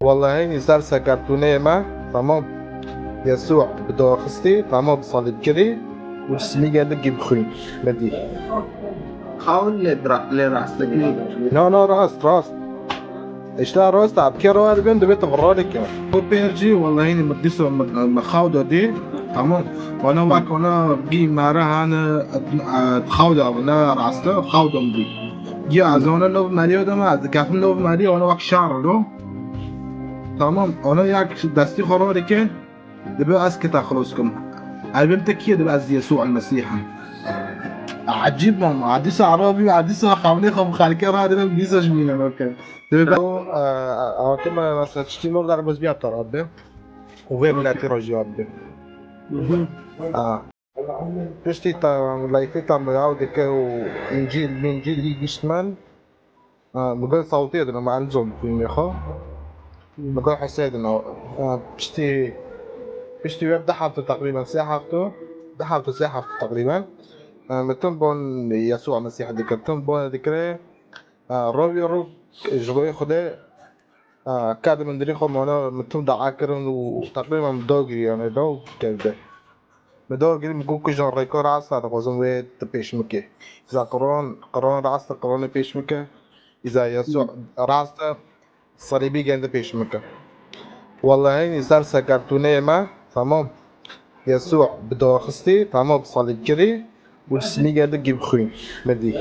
والله هيني صلصة كرتونية ما تمام. يسوع بده خستي تمام بصليب كري والسمية دقي بخوي بدي. حاول لراس تكنيك. نو راست اشتغل راست عبكيرو هذا بين دبيت غرالك هو بيرجي والله هيني مديسو مخاودة دي تمام. وانا واك وانا بقي مارها انا تخاودة وانا راسته خاودة مدي جي عزونا لو ماليو ده ما كافن لو ماليو وانا واك شعر له تمام. وانا ياك دستي خراري كان دبي اسكت خلاصكم البيم تكيه دبي از يسوع المسيح عجيب ماما عديسة عربي عديسة خامني خم خالك هذا بيزا جميلة اوكي دبي كما مثلا تشتي مو دار بس بيا ترى وين لا تيروجي عبد تشتي تا لايفي تا مراود كو انجيل هي جسمان مقال صوتي انا ما عندهم في ميخا مقال حسيت انه بشتي ويب ده حافظ تقريبا ساعة ده حافظ ساعة تقريبا متون بون يسوع المسيح ذكر تون بون ذكره روبي جروي خده كاد من دري خم أنا متون دعاكرن وتقريبا مدوغي يعني دوغ كده مدوغي مقول كجان ريكور عصا تقوزن ويد تبيش مكة إذا قرون راسته قرون بيش مكة إذا يسوع راسته صليبي جند بيش مكة. والله هيني صلصة كرتونية ما تمام. يسوع بده خستي تمام بصليب كري والسمية دقي بخوي بدي.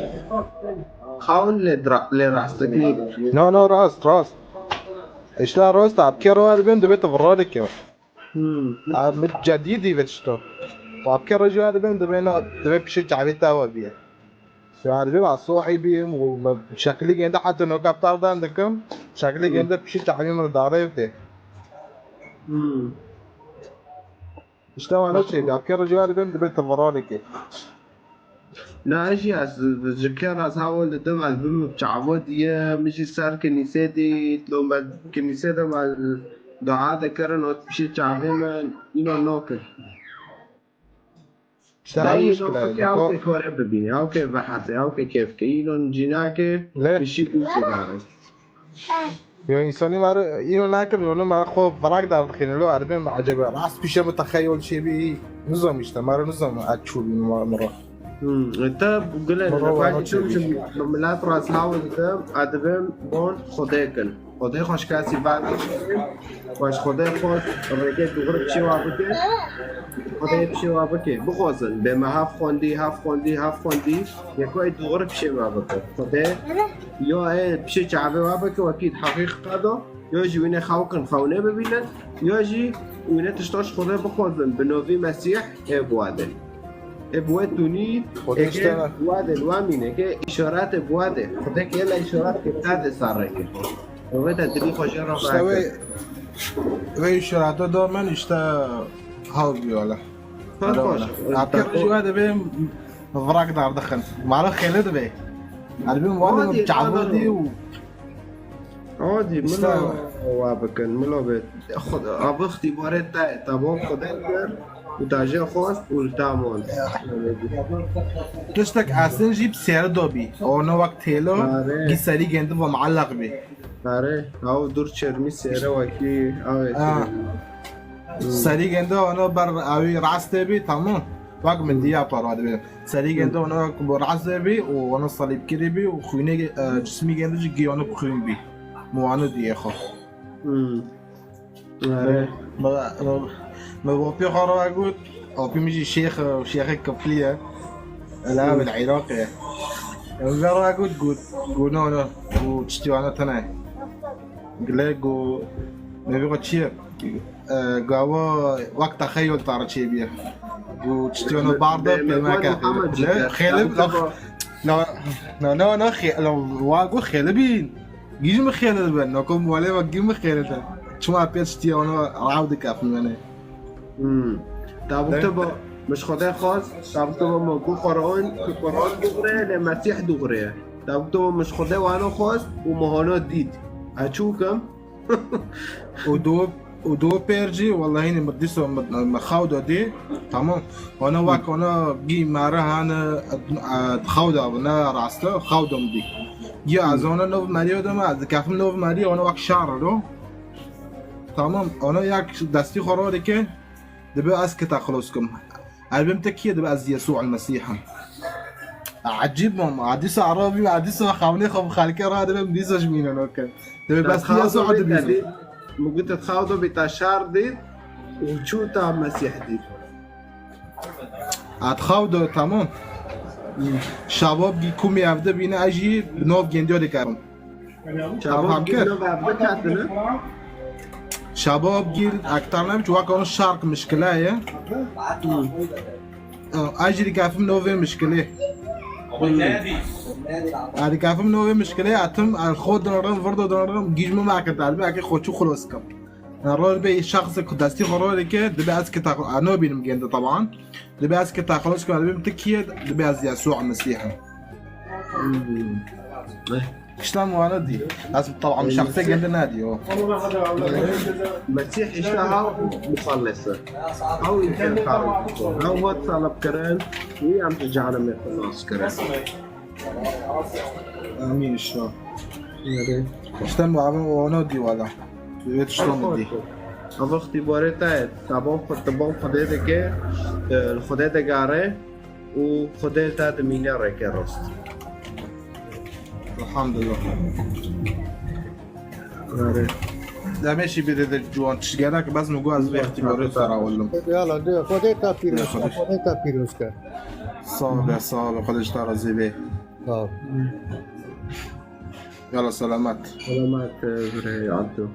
حاول لراس تكنيك. نو راست اشتغل راست عبكيرو هذا بين دبيت غرالك يا متجديدي بتشتو وعبكيرو جو هذا بين دبي بشجع عبيتا وبيه يعني بيبقى صوحي بيهم وشكلي جندا حتى انه كابتن ده عندكم شكلي جندا بشجع عبيهم الداريته اشتغل على شيء عبكيرو جو هذا بين دبيت غرالك لا أشي ذكر أصحاب دم البيم بتعود يا مش صار كنيستي لو ما كنيسة مع الدعاء ذكرن وتمشي تعبه ما نوكل. لا مشكلة أو كيف ببيني أو كيف بحثي أو كيف كيلون جناك بشي كوسي يو إنساني مارو إيرو ناكر يونو مارو خو فراغ دار خينه لو أربعين معجبة راس بيشه متخيل شيء بي نظام إشتا مارو نظام أتشوف مرة. انت بقول لك مملات راس هاول انت ادبم بون خديكن خدي خوش كاسي بعد واش خدي خوش ريكت غرب شي وابك خدي شي وابك بخوزن بما هاف خوندي يكوي غرب شي وابك خدي يو اي بشي شعبي وابك واكيد حقيقه هذا يوجي وين خاوكن خونه ببينن يوجي وين تشتاش خدي بخوزن بنوفي مسيح ابوادن ابواد تونيد بواد الوامينه كي اشارات بواد خدك يلا اشارات كتاد صارك وبدا تدري خجر اشتوي وي اشارات دو من اشتا هاول بيولا خوش عبكر جو هذا بهم فراق دار دخل معلو خيلد بي البيم والله متعودي و عادي ملا وابكن ملا بيت خد ابو اختبارات تاع تمام خدك وتاجي خوش والتامون كشتك أصلا جيب سعر دوبي أو نو وقت هلو جسري جند ومعلق بي آره أو دور چرمی سیره وکی سری جند أنا بر أوي راسته بي تمام وقت من ديا باراد بي سری جند أنا براسته بي وأنا صليب كري بي وخويني جسمي جند جي أنا بخوين بي مو أنا ديا خو آره ما بوبي خارو أقول أو بيمشي شيخ كفلية لا بالعراقي وقالوا أقول نو وتشتي أنا تناي قلق و نبي قتشير قاوا وقت تخيل ترى شيء بيه وتشتي أنا بعرضه في مكان لا خيلب لا خيل لو واقول خيلبين جيجي مخيل بين نكون ولا وجيم مخيل شو ما بيتشتي أنا عاودك أفهمني تابوتبا مش خدای خاص تابوتبا موقع قرآن دغره لمسیح دغره تابوتبا مش خدای وانا خاص ومهانا دید هچوكم ودو بيرجي والله هيني مديسو مخاودة دي تمام. وانا واك وانا جي مارها انا تخاودة وانا راسته خاودة مدي جي عزونا نوف ماريو دما كافم نوف ماريو وانا واك شعر له تمام انا یک دستی قراره که دبی از که تخلص کم البم تکیه دبی از يسوع المسيح عجيب ماما عديس عربي وعديس خاوني خب خالك راه دبي مديسش مينو نوكل دبي بس يسوع دبي ممكن تتخاوضوا بتشار دي وتشوتا مسيح دي اتخاودو تمام شباب گی کومی افده بینه اجی نوب گندیو دکارم شباب جينا بعبدتنا شباب گیر اکتر نمی چون وقت اون شرق مشکله اجی دکافم نوه مشکله دکافم نوه مشکله اتم خود دارم ورد دارم گیجم معکت البته اگه خودشو خلاص کم رول به شخص که دستی قراره که دبی از که انا بینم گنده طبعا دبي از که تخلص کنه دبي متكيه دبي از يسوع المسيح اشتم وانا دي لازم طبعا شخصيه جنده نادي مسيح اشتهى مخلصة او يمكن خارج او هو طلب كران ويعم تجعله من الخلاص كران امين الشو اشتم وانا دي ولا بيت شلون دي اما اختباره تاید تمام خدا دیگه خدا دگاره و خدا تا دمینه را که راست الحمد لله دمشي بده جوان تشجعك بس نقول از اختباره ترى ولا يلا ده خودت پیروز خودت پیروز کرد صاحب خودش ترى زيبه يلا سلامات سلامات زره عبدو